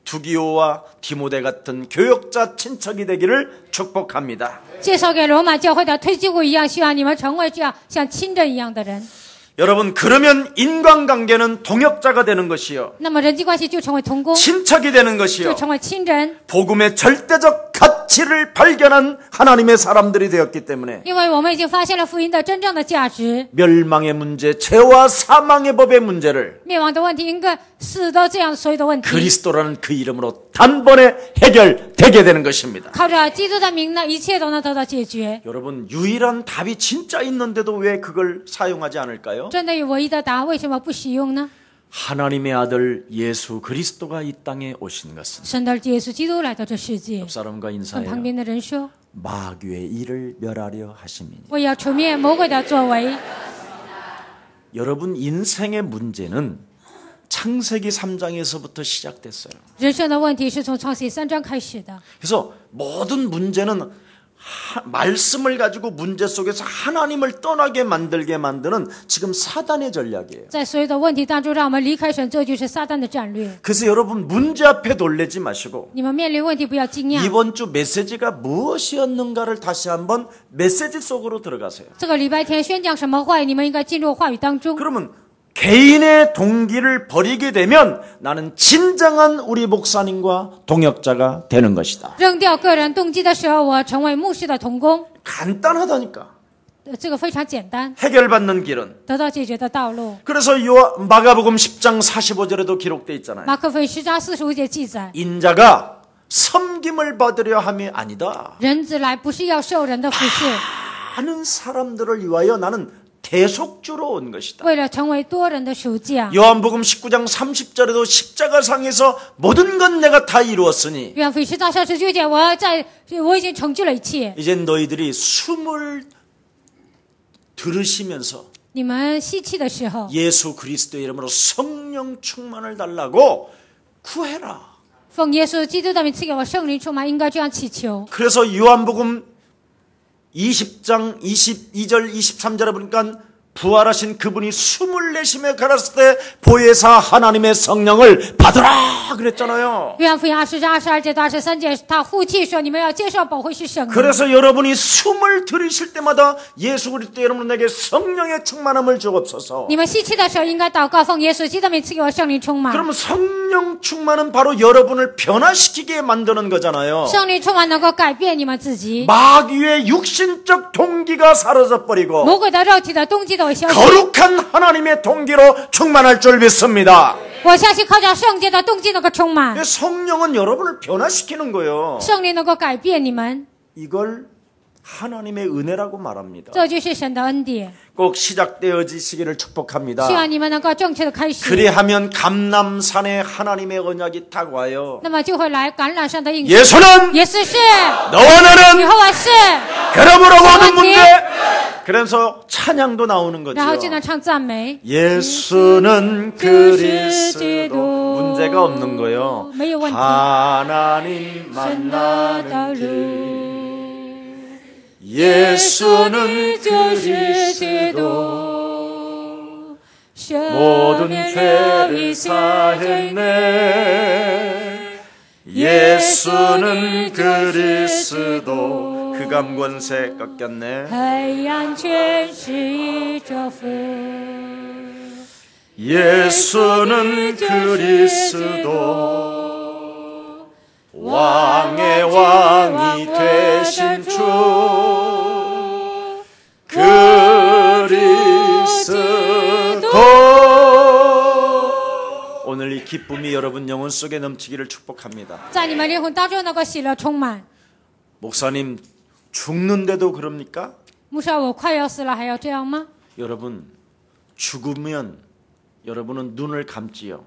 두기오와 디모데 같은 교역자 친척이 되기를 축복합니다. 介绍给罗马教会的推基古一样，希望你们成为这样像亲人一样的人。 여러분 그러면 인간관계는 동역자가 되는 것이요 那么人际关系就成为同工， 친척이 되는 就 것이요 成为亲人。 복음의 절대적 가치를 발견한 하나님의 사람들이 되었기 때문에 因为我们已经发现了福音的真正的价值， 멸망의 문제, 죄와 사망의 법의 문제를 灭亡的问题，应该死的这样所有的问题， 그리스도라는 그 이름으로 단번에 해결되게 되는 것입니다. 靠着基督的名呢，一切都能得到解决。 여러분 유일한 답이 진짜 있는데도 왜 그걸 사용하지 않을까요? 真的有唯一的答案，为什么不使用呢？ 하나님의 아들 예수 그리스도가 이 땅에 오신 것은 神的耶稣基督来到这世界， 옆 사람과 跟 인사해요. 旁边的人说 마귀의 일을 멸하려 하심이니 ：“我要除灭魔鬼的作为。 여러분 인생의 문제는 창세기 3장에서부터 시작됐어요. ”人生的问题是从创世3章开始的， 그래서 모든 문제는 말씀을 가지고 문제 속에서 하나님을 떠나게 만들게 만드는 지금 사단의 전략이에요. 在所有的问题当中，让我们离开神，这就是撒旦的战略。 그래서 여러분 문제 앞에 놀라지 마시고 你们面临问题不要惊讶。 이번 주 메시지가 무엇이었는가를 다시 한번 메시지 속으로 들어가세요. 这个礼拜天宣讲什么话语，你们应该进入话语当中。 그러면 개인의 동기를 버리게 되면 나는 진정한 우리 목사님과 동역자가 되는 것이다. 扔掉个人动机的时候，我成为牧师的同工， 간단하다니까. 这个非常简单， 해결받는 길은. 得到解决的道路。 그래서 마가복음 10장 45절에도 기록되어 있잖아요. 马可福音10章45节记载， 인자가 섬김을 받으려 함이 아니다. 人子来不是要受人的服侍， 많은 사람들을 위하여 나는 대속주로 온 것이다. 为了成为多人的赎价。 요한복음 19장 30절에도 십자가상에서 모든 건 내가 다 이루었으니 约翰福音10章39节，我已经成就了一切。 이제 너희들이 숨을 들으시면서 你们吸气的时候， 예수 그리스도의 이름으로 성령 충만을 달라고 구해라. 奉耶稣基督的名赐给我圣灵充满，应该这样祈求。 그래서 요한복음 20장 22절 23절에 보니까 부활하신 그분이 숨을 내쉬며 가라사대 보혜사 하나님의 성령을 받으라 다 그랬잖아요. 约翰福音20章22节到23节，他呼气说：“你们要接受保惠师圣灵。” 그래서 여러분이 숨을 들이쉴 때마다 예수 그리스도 여러분에게 성령의 충만함을 주옵소서. 你们吸气的时候应该祷告，奉耶稣基督的名赐给我圣灵充满。 그러면 성령 충만은 바로 여러분을 변화시키게 만드는 거잖아요. 圣灵充满能够改变你们自己， 마귀의 육신적 동기가 사라져 버리고 魔鬼的肉体的动机都会消失。 거룩한 하나님의 동기로 충만할 줄 믿습니다. 我相信靠着圣洁的动机能够充满， 성령은 여러분을 변화시키는 거예요. 圣灵能够改变你们， 이걸 하나님의 은혜라고 말합니다. 这就是神的恩典。 꼭 시작되어지시기를 축복합니다. 希望你们能够正确的开始， 그리하면 감람산에 하나님의 언약이 딱 와요. 那么就会来橄榄上的应许。 예수는 耶稣是， 너와 以 나는 后我是， 그러므로 모든 정확히. 문제. 그래서 찬양도 나오는 然后就 거죠. 能唱赞美。 예수는 그리스도. 문제가 없는 거예요. 没有问题。 하나님 神的 만나는 道 길. 路， 예수는 就是基 그리스도. 督， 모든 赦免了 죄를 一切罪孽。 사했네. 예수는 그리스도. 흑암 권세 꺾였네. 黑暗全是祝福。 예수는 그리스도. 왕의 왕이 되신 주 그리스도. 오늘 이 기쁨이 여러분 영혼 속에 넘치기를 축복합니다. 在你们灵魂当中能够喜乐充满。 목사님 죽는데도 그럽니까? 牧师，我快要死了，还要这样吗？ 여러분 죽으면 여러분은 눈을 감지요.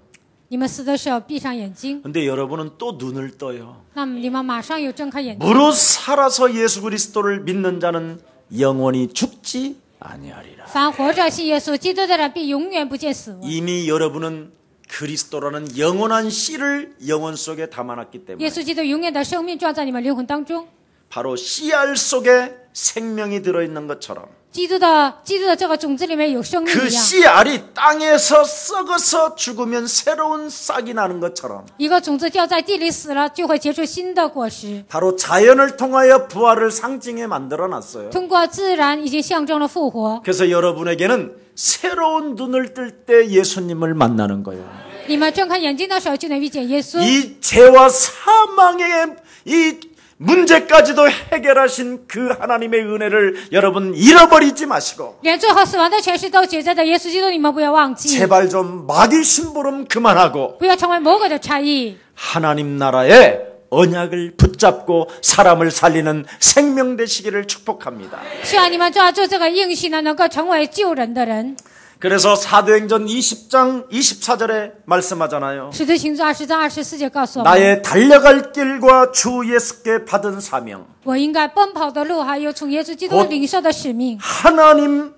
你们死的时候闭上眼睛， 근데 여러분은 또 눈을 떠요. 那么你们马上又睁开眼睛。 무릇 살아서 예수 그리스도를 믿는 자는 영원히 죽지 아니하리라. 凡活着信耶稣基督的人，必永远不见死亡。 이미 여러분은 그리스도라는 영원한 씨를 영혼 속에 담아놨기 耶 때문에 稣基督永远的生命装在你们灵魂当中。 바로 씨알 속에 생명이 들어있는 것처럼 基督的这个种子里面有生命 그 一样， 씨알이 땅에서 썩어서 죽으면 새로운 싹이 나는 것처럼 一个种子掉在地里死了，就会结出新的果实。 바로 자연을 통하여 부활을 상징해 만들어놨어요. 通过自然已经象征了复活。 그래서 여러분에게는 새로운 눈을 뜰 때 예수님을 만나는 거예요. 你们睁开眼睛的时候，就能遇见耶稣。 이 죄와 사망의 이 문제까지도 해결하신 그 하나님의 은혜를 여러분 잃어버리지 마시고 连最后死亡的权势都解在的耶稣基督，你们不要忘记， 제발 좀 마귀 심부름 그만하고 不要成为魔鬼的差役。 하나님 나라의 언약을 붙잡고 사람을 살리는 생명 되시기를 축복합니다. 希望你们抓住这个应许呢，能够成为救人的人。 그래서 사도행전 20장 24절에 말씀하잖아요. 使徒行传20章24节告诉我们， 나의 달려갈 길과 주 예수께 받은 사명 我应该奔跑的路，还有从耶稣基督领受的使命。 하나님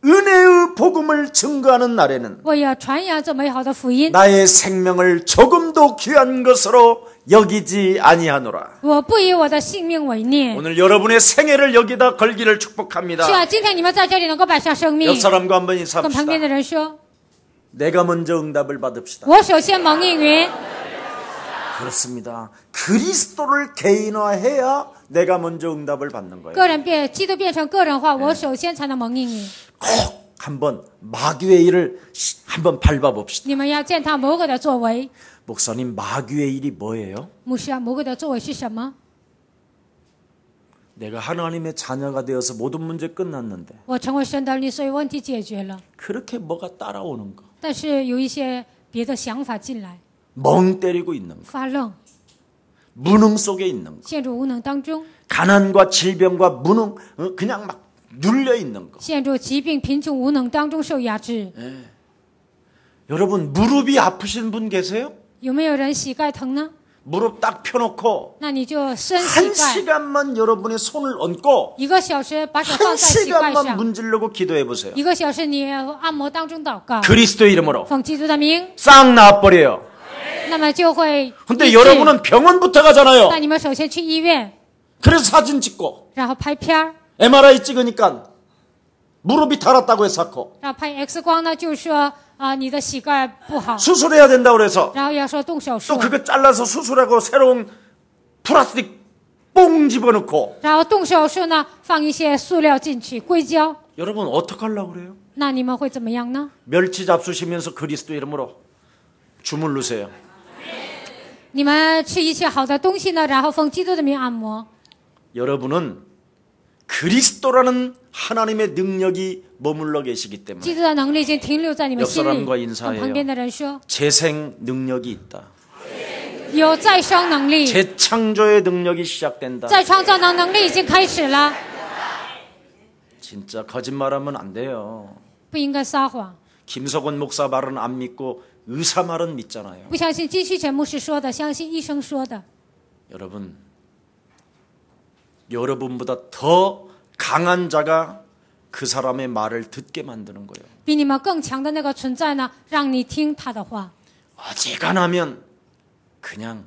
은혜의 복음을 증거하는 날에는 我要传扬这美好的福音， 나의 생명을 조금도 귀한 것으로 여기지 아니하노라. 我不以我的性命为念。 오늘 여러분의 생애를 여기다 걸기를 希 축복합니다. 望今天你们在这里能够摆上生命。 옆 사람과 한번 跟旁 인사합시다. 边的人说， 내가 먼저 응답을 받읍시다. 我首先蒙应允。 그렇습니다. 그리스도를 개인화해야 내가 먼저 응답을 받는 거예요. 个人变基督变成个人化，我首先才能蒙应允。 꼭 한번 마귀의 일을 한번 밟아봅시다. 你们要践踏魔鬼的作为。 목사님, 마귀의 일이 뭐예요? 牧师啊，魔鬼的作为是什么？ 내가 하나님의 자녀가 되어서 모든 문제 끝났는데 我成为神的儿女，所以问题解决了。 그렇게 뭐가 따라오는 거, 但是有一些别的想法进来， 멍 때리고 있는 거, 发愣， 무능 속에 있는 거, 陷入无能当中， 가난과 질병과 무능, 그냥 막 눌려 있는 거. 陷入疾病、贫穷、无能当中受压制。 여러분 무릎이 아프신 분 계세요? 有没有人膝盖疼呢？ 무릎 딱 펴놓고 那你就伸 한 膝盖， 시간만 여러분의 손을 얹고 1个小时把手放 한 在膝盖 시간만 上， 문지르고 기도해 보세요. 1个小时你按摩当中祷告， 그리스도 이름으로 奉基督的名， 싹 나와버려요. 那么就会 근데 医治。 여러분은 병원부터 가잖아요. 那你们首先去医院， 그래서 사진 찍고 然后拍片儿， MRI 찍으니까 무릎이 닳았다고 해서 然后拍 X 光呢，就说你的膝盖不好， 수술해야 된다고 그래서 然后要说动手术 또 ， 그거 잘라서 수술하고 새로운 플라스틱 뽕 집어넣고 然后动手术呢放一些塑料进去，硅胶， 여러분 어떡하려고 그래요? 那你们会怎么样呢？ 멸치 잡수시면서 그리스도 이름으로 주물르세요. 你们吃一些好的东西呢，然后奉基督的名按摩。 여러분은 그리스도라는 하나님의 능력이 머물러 계시기 基 때문에 督的能力已经停留在你们心里。 옆사람과 인사해요. 跟旁边的人说， 재생 능력이 있다. 有再生能力， 재창조의 능력이 시작된다. 再创造的能力已经开始了， 진짜 거짓말하면 안 돼요. 不应该撒谎。 김석원 목사 말은 안 믿고 의사 말은 믿잖아요. 不相信金旭全牧师说的，相信医生说的。 여러분, 여러분보다 더 강한 자가 그 사람의 말을 듣게 만드는 거예요. 比你们更强的那个存在呢，让你听他的话。 어지간하면 그냥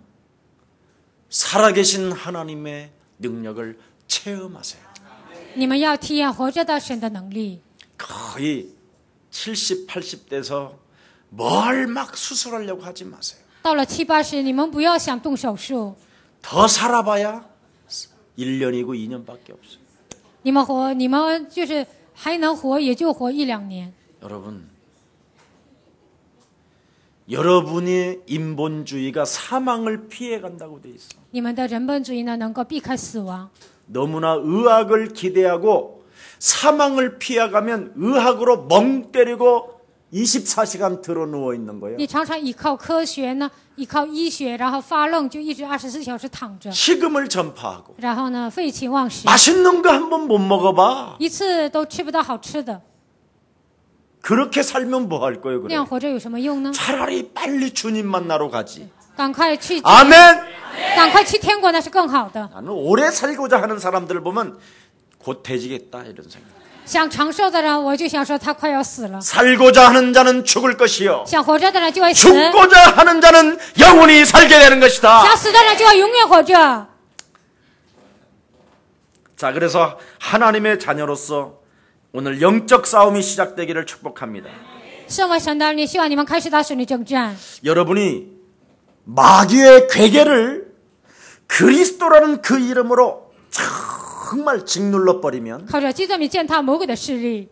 살아계신 하나님의 능력을 체험하세요. 你们要体验活着的神的能力。 거의 70, 80대에서 뭘 막 수술하려고 하지 마세요. 到了70、80，你们不要想动手术。 더 살아봐야 1년이고 2년밖에 없어요. 你们就是还能活，也就活1、2年。 여러분, 여러분의 인본주의가 사망을 피해간다고 돼 있어. 你们的人本主义呢，能够避开死亡。 너무나 의학을 기대하고 사망을 피해가면 의학으로 멍 때리고 24시간 들어 누워 있는 거예요. 你常常依靠科学呢，依靠医学，然后发愣，就一直24小时躺着， 식음을 전파하고 然后呢废寝忘食， 맛있는 거 한번 못 먹어봐. 一次都吃不到好吃的， 그렇게 살면 뭐 할 거예요? 那 그래. 样活着有什么用呢？ 차라리 빨리 주님 만나러 가지. 赶快去， 아멘. 赶快去天国，那是更好的。 나는 오래 살고자 하는 사람들을 보면 곧 돼지겠다 이런 생각. 想长寿的人，我就想说他快要死了； 살고자 하는 자는 죽을 것이요 想活着的人就会死， 죽고자 하는 자는 영원히 살게 되는 것이다. 想死的人就会永远活着。 자, 그래서 하나님의 자녀로서 오늘 영적 싸움이 시작되기를 축복합니다. 身为神的儿女，希望你们开始打属灵征战。 여러분이 마귀의 괴계를 그리스도라는 그 이름으로 정말 짓눌러 버리면 靠着基督名践踏魔鬼的势力，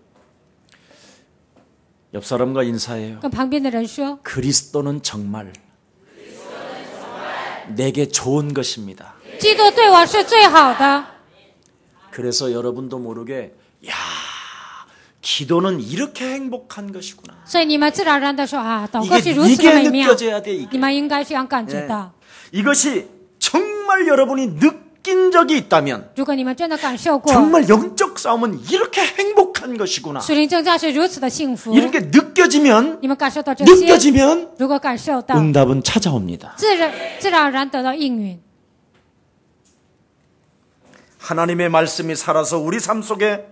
옆 사람과 인사해요. 跟旁边的人说， 그리스도는 정말 내게 좋은 것입니다. 基督对我是最好的。 그래서 여러분도 모르게 야, 기도는 이렇게 행복한 것이구나. 所以你们自然而然的说啊，祷告是 이게, 如此的 이게 美妙， 느껴져야 돼. 你 이게. 们应该这样感觉 예. 到。 이것이 정말 여러분이 느낀 적이 있다면 如果你们真的感受过， 정말 영적 싸움은 이렇게 행복한 것이구나. 属灵征战是如此的幸福， 이렇게 느껴지면 你们感受到这些， 느껴지면 如果感受到， 응답은 찾아옵니다. 自然而然得到应允。 하나님의 말씀이 살아서 우리 삶 속에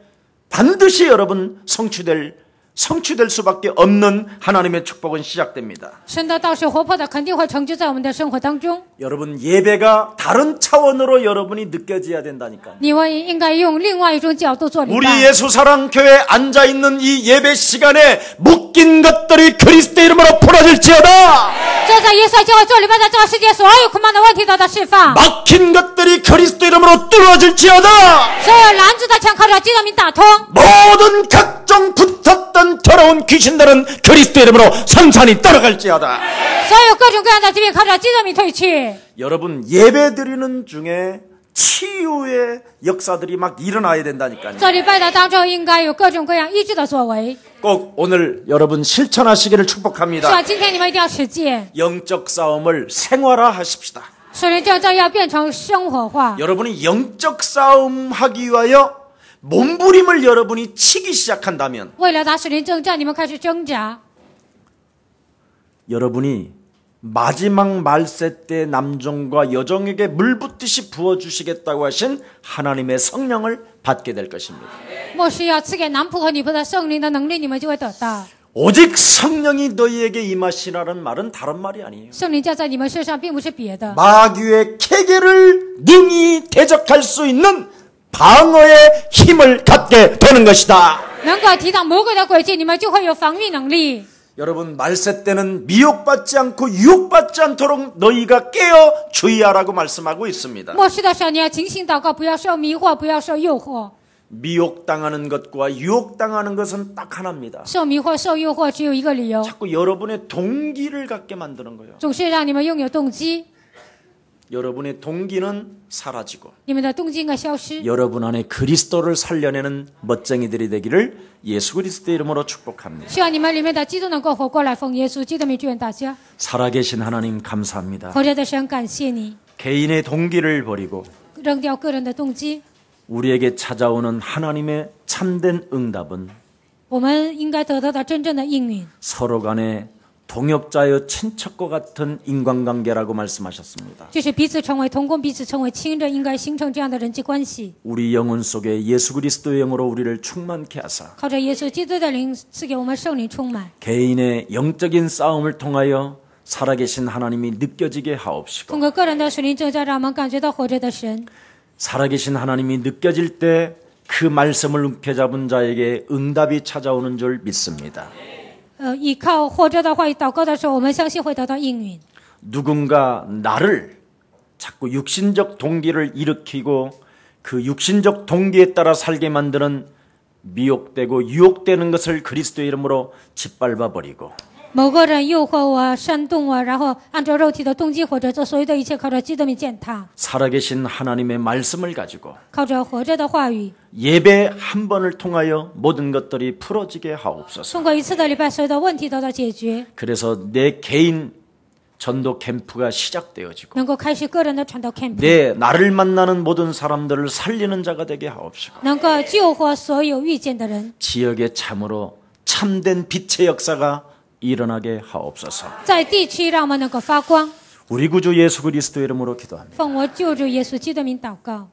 반드시 여러분 성취될 수밖에 없는 하나님의 축복은 시작됩니다. 神的道是活泼的，肯定会成就在我们的生活当中。 여러분 예배가 다른 차원으로 여러분이 느껴져야 된다니까요. 你们应该用另外一种角度做礼 우리 拜。 예수사랑교회에 앉아있는 이 예배 시간에 묶인 것들이 그리스도 이름으로 풀어질지어다. 坐在耶稣教会做礼拜的这个世界，所有捆绑的问题得到释放， 막힌 것들이 그리스도 이름으로 뚫어질지어다. 所有拦住的墙靠着基督名打通， 모든 각종 붙었던 더러운 귀신들은 그리스도 이름으로 산산이 떨어갈지어다. 所有各种各样的疾病靠着基督名退去。 여러분 예배 드리는 중에 치유의 역사들이 막 일어나야 된다니까요. 做礼拜的当中应该有各种各样医治的作为， 꼭 오늘 여러분 실천하시기를 希 축복합니다. 望今天你们一定要实践。 영적 싸움을 생활화하십시다. 属灵征战要变成生活化， 여러분이 영적 싸움 하기 위하여 몸부림을 여러분이 치기 시작한다면 为了打属灵征战，你们开始挣扎。 여러분이 마지막 말세 때 남종과 여종에게 물 붓듯이 부어주시겠다고 하신 하나님의 성령을 받게 될 것입니다. 末世要赐给男仆和女仆的圣灵的能力，你们就会得到。 오직 성령이 너희에게 임하시라는 말은 다른 말이 아니에요. 圣灵降在你们身上，并不是别的， 마귀의 계계를 능히 대적할 수 있는 방어의 힘을 갖게 되는 것이다. 能够抵挡魔鬼的诡计，你们就会有防御能力。 여러분 말세 때는 미혹받지 않고 유혹받지 않도록 너희가 깨어 주의하라고 말씀하고 있습니다. 末世的时候，你要警醒祷告，不要受迷惑，不要受诱惑。 미혹당하는 것과 유혹당하는 것은 딱 하나입니다. 受迷惑、受诱惑只有一个理由， 자꾸 여러분의 동기를 갖게 만드는 거예요. 总是让你们拥有动机， 여러분의 동기는 사라지고 你们的动机应该消失。 여러분 안에 그리스도를 살려내는 멋쟁이들이 되기를 예수 그리스도의 이름으로 축복합니다. 希望你们里面的基督能够活过来，奉耶稣基督名祝愿大家。 살아계신 하나님 감사합니다. 活着的神，感谢你， 개인의 동기를 버리고 扔掉个人的动机。 우리에게 찾아오는 하나님의 참된 응답은 我们应该得到的真正的应允， 서로 간에 동역자여 친척과 같은 인간관계라고 말씀하셨습니다. 就是彼此成为同工，彼此成为亲人，应该形成这样的人际关系。 우리 영혼 속에 예수 그리스도의 영으로 우리를 충만케 하사 靠着耶稣基督的灵赐给我们圣灵充满， 개인의 영적인 싸움을 통하여 살아계신 하나님이 느껴지게 하옵시고 通过个人的属灵征战，让我们感觉到活着的神。 살아계신 하나님이 느껴질 때 그 말씀을 움켜잡은 자에게 응답이 찾아오는 줄 믿습니다. 依靠活着的话语祷告的时候，我们相信会得到应允。 누군가 나를 자꾸 육신적 동기를 일으키고 그 육신적 동기에 따라 살게 만드는 미혹되고 유혹되는 것을 그리스도의 이름으로 짓밟아 버리고 某个人诱惑我、煽动我，然后按照肉体的动机或者做所有的一切，靠着基督名践踏， 살아계신 하나님의 말씀을 가지고 靠着活着的话语， 예배 한 번을 통하여 모든 것들이 풀어지게 하옵소서. 通过一次的礼拜，所有的问题得到解决， 그래서 내 개인 전도 캠프가 시작되어지고 能够开始个人的传道 camp， 내 나를 만나는 모든 사람들을 살리는 자가 되게 하옵시고 能够救活所有遇见的人， 지역에 참으로 참된 빛의 역사가 일어나게 하옵소서. 在地区让我们能够发光。 우리 구주 예수 그리스도의 이름으로 기도합니다. 奉我救主耶稣基督的名祷告。